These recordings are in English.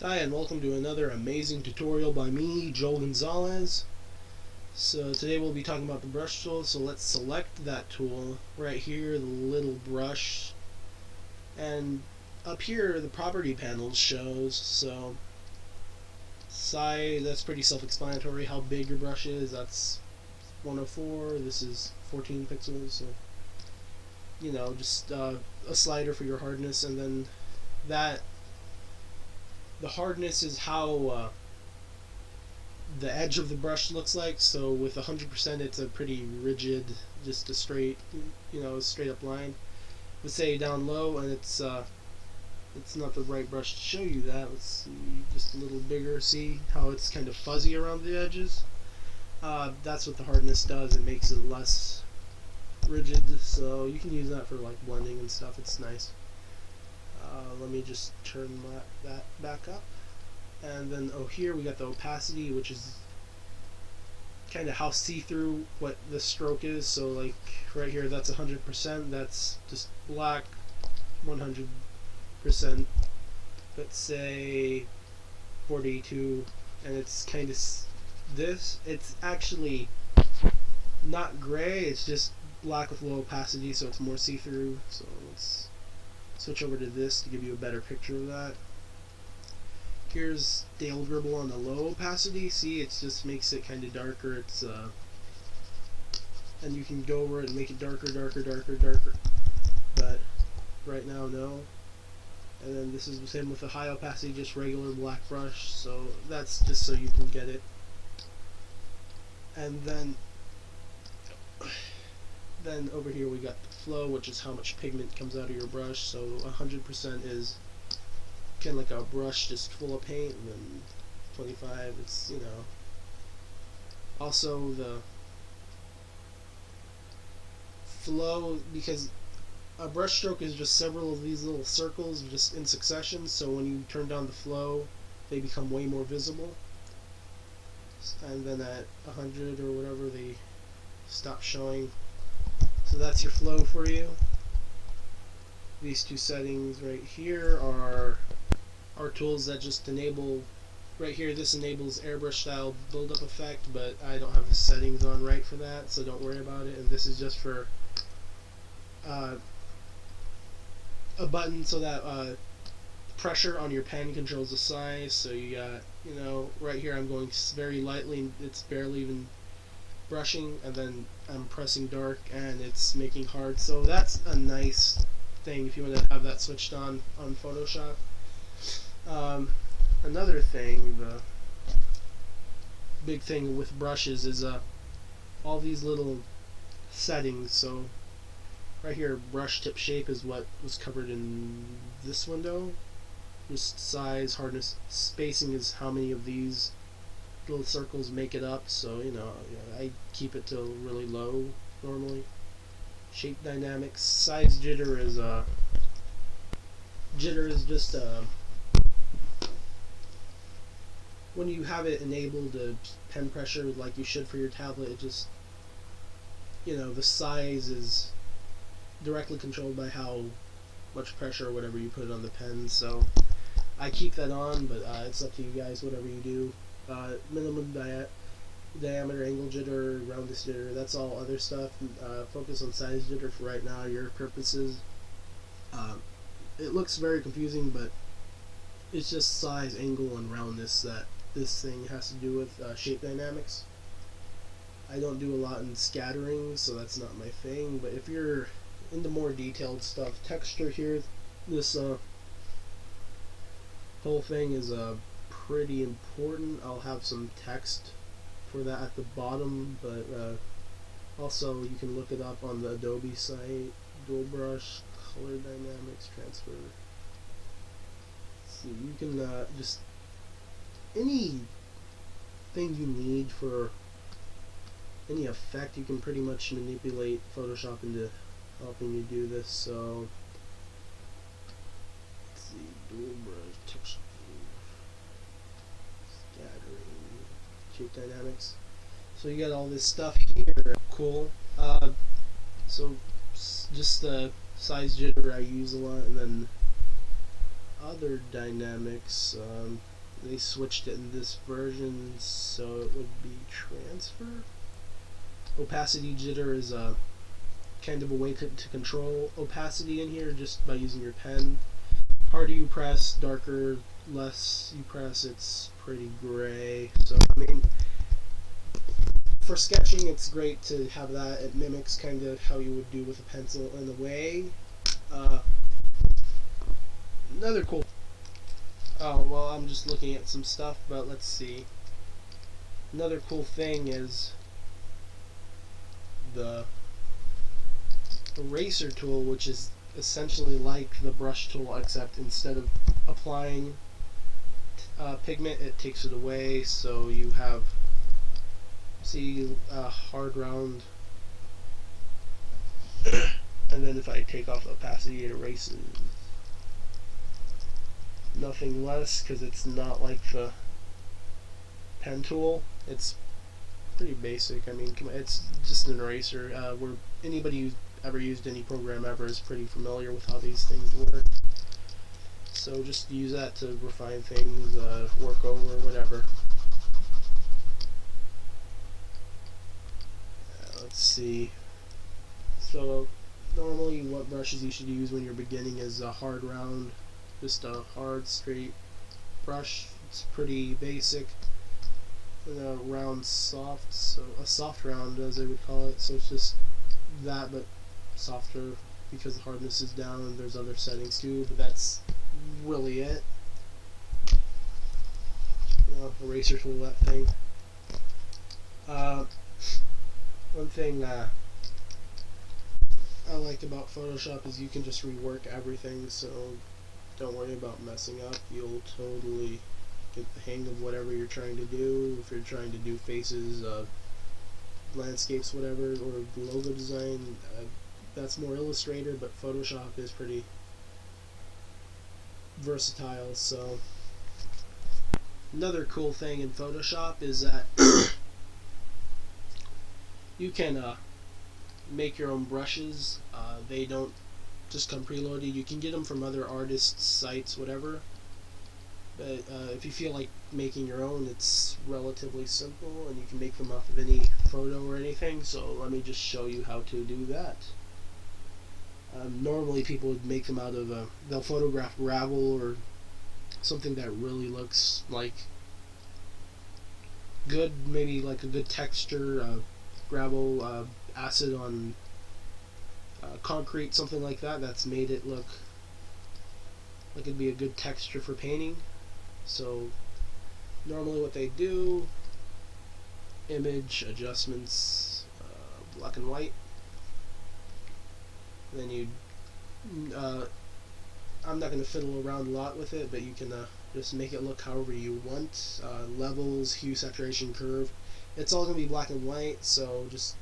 Hi, and welcome to another amazing tutorial by me, Joel Gonzalez. So today we'll be talking about the brush tool. So let's select that tool right here, the little brush, and up here the property panel shows. So size, that's pretty self-explanatory. How big your brush is, that's 104. This is 14 pixels. So just a slider for your hardness, and then that the hardness is how the edge of the brush looks like. So with 100% it's a pretty rigid, just a straight, straight up line. Let's say down low and it's not the right brush to show you that. Let's see, just a little bigger. See how it's kind of fuzzy around the edges? That's what the hardness does. It makes it less rigid, so you can use that for like blending and stuff. It's nice. Let me just turn that back up. And then here we got the opacity, which is kind of how see-through what the stroke is. So like right here, that's 100%. That's just black. 100%. Let's say 42, and it's kind of this. It's actually not gray. It's just black with low opacity, so it's more see-through. So let's switch over to this to give you a better picture of that. Here's Dale Gribble on the low opacity. See, it just makes it kind of darker. It's and you can go over it and make it darker. But right now, no. And then this is the same with the high opacity, just regular black brush. So that's just so you can get it. And then over here we got the flow, which is how much pigment comes out of your brush. So 100% is kind of like a brush just full of paint, and then 25, it's also the flow, because a brush stroke is just several of these little circles just in succession, so when you turn down the flow they become way more visible, and then at 100 or whatever they stop showing. So that's your flow for you. These two settings right here are tools that just enable. Right here, this enables airbrush style build-up effect, but I don't have the settings on right for that, so don't worry about it. And this is just for a button so that pressure on your pen controls the size. So you got, right here I'm going very lightly, it's barely even brushing, and then I'm pressing dark and it's making hard. So that's a nice thing if you want to have that switched on Photoshop. Another thing, the big thing with brushes is all these little settings. So right here, brush tip shape is what was covered in this window. Just size, hardness, spacing is how many of these little circles make it up. So I keep it to really low normally. Shape dynamics, size jitter is just when you have it enabled pen pressure like you should for your tablet, it just, the size is directly controlled by how much pressure or whatever you put on the pen. So I keep that on, but it's up to you guys, whatever you do. Minimum diameter, angle jitter, roundness jitter, that's all other stuff. Focus on size jitter for right now, your purposes. It looks very confusing, but it's just size, angle, and roundness that this thing has to do with shape dynamics. I don't do a lot in scattering, so that's not my thing, but if you're into more detailed stuff, texture here, this whole thing is pretty important. I'll have some text for that at the bottom, but also you can look it up on the Adobe site. Dual brush, color dynamics, transfer. So you can just anything you need for any effect, you can pretty much manipulate Photoshop into helping you do this. So let's see, dual brush, texture, scattering, shape dynamics. So you got all this stuff here. Cool. So just the size jitter I use a lot, and then other dynamics. They switched it in this version, so it would be transfer. Opacity jitter is a kind of a way to control opacity in here just by using your pen. Harder you press, darker, less you press, it's pretty gray. So I mean, for sketching it's great to have that. It mimics kind of how you would do with a pencil in a way. Another cool, oh well, I'm just looking at some stuff, but let's see. Another cool thing is the eraser tool, which is essentially like the brush tool, except instead of applying pigment, it takes it away. So you have, see, hard round, and then if I take off the opacity, it erases. Nothing less, because it's not like the pen tool. It's pretty basic. I mean, it's just an eraser. Where anybody who's ever used any program ever is pretty familiar with how these things work. So just use that to refine things, work over, whatever. Let's see. So normally what brushes you should use when you're beginning is a hard round, just a hard straight brush. It's pretty basic. And a round soft, so a soft round as they would call it. So it's just that, but softer because the hardness is down, and there's other settings too, but that's really it. Eraser tool, that thing. One thing I like about Photoshop is you can just rework everything, so don't worry about messing up. You'll totally get the hang of whatever you're trying to do. If you're trying to do faces, landscapes, whatever, or logo design, that's more Illustrator, but Photoshop is pretty versatile. So another cool thing in Photoshop is that you can make your own brushes. They don't just come preloaded. You can get them from other artists' sites, whatever. But if you feel like making your own, it's relatively simple, and you can make them off of any photo or anything. So let me just show you how to do that. Normally people would make them out of, they'll photograph gravel or something that really looks like good, maybe like a good texture, gravel, acid on concrete, something like that, that's made it look like it'd be a good texture for painting. So normally what they do, image, adjustments, black and white, then you I'm not going to fiddle around a lot with it, but you can just make it look however you want. Levels, hue, saturation, curve, it's all going to be black and white, so just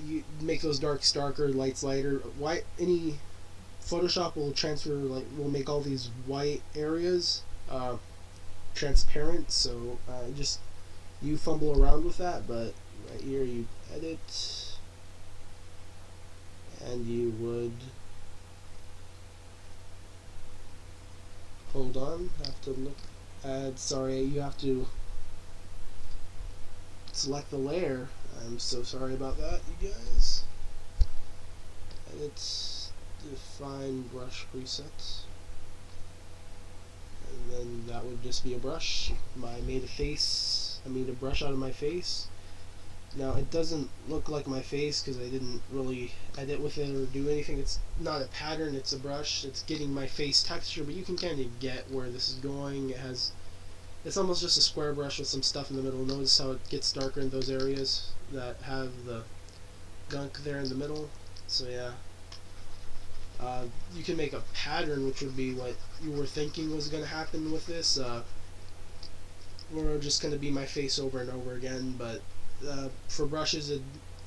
you make those darks darker, lights lighter. White, any Photoshop will transfer, like, will make all these white areas transparent, so just you fumble around with that, but right here you edit, and you would, hold on, have to look, you have to select the layer. I'm so sorry about that, you guys. Edit, define brush presets, and then that would just be a brush. I made a brush out of my face. Now it doesn't look like my face because I didn't really edit with it or do anything. It's not a pattern, it's a brush. It's getting my face texture, but you can kind of get where this is going. It's almost just a square brush with some stuff in the middle. Notice how it gets darker in those areas that have the gunk there in the middle. So yeah. You can make a pattern, which would be what you were thinking was going to happen with this. Or just going to be my face over and over again, but for brushes,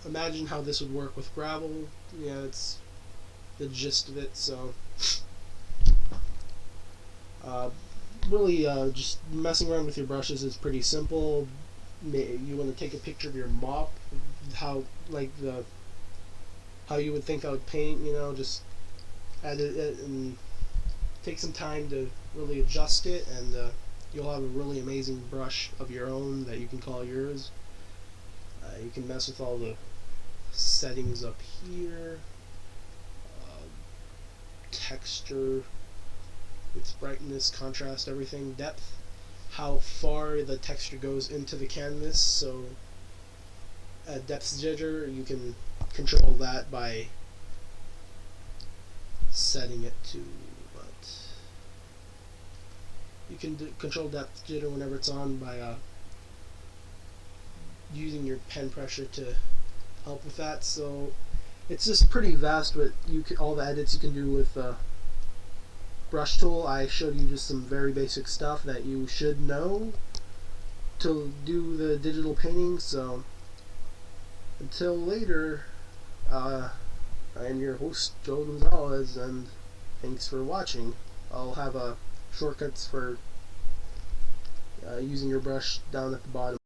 imagine how this would work with gravel. Yeah, it's the gist of it. So really, just messing around with your brushes is pretty simple. You want to take a picture of your mop, how you would think I would paint, just edit it and take some time to really adjust it, and you'll have a really amazing brush of your own that you can call yours. You can mess with all the settings up here, texture, its brightness, contrast, everything, depth, how far the texture goes into the canvas. So at depth jitter, you can control that by setting it to what? You can control depth jitter whenever it's on by using your pen pressure to help with that. So it's just pretty vast what all the edits you can do with brush tool. I showed you just some very basic stuff that you should know to do the digital painting. So until later, I am your host, Joe Gonzalez, and thanks for watching. I'll have shortcuts for using your brush down at the bottom.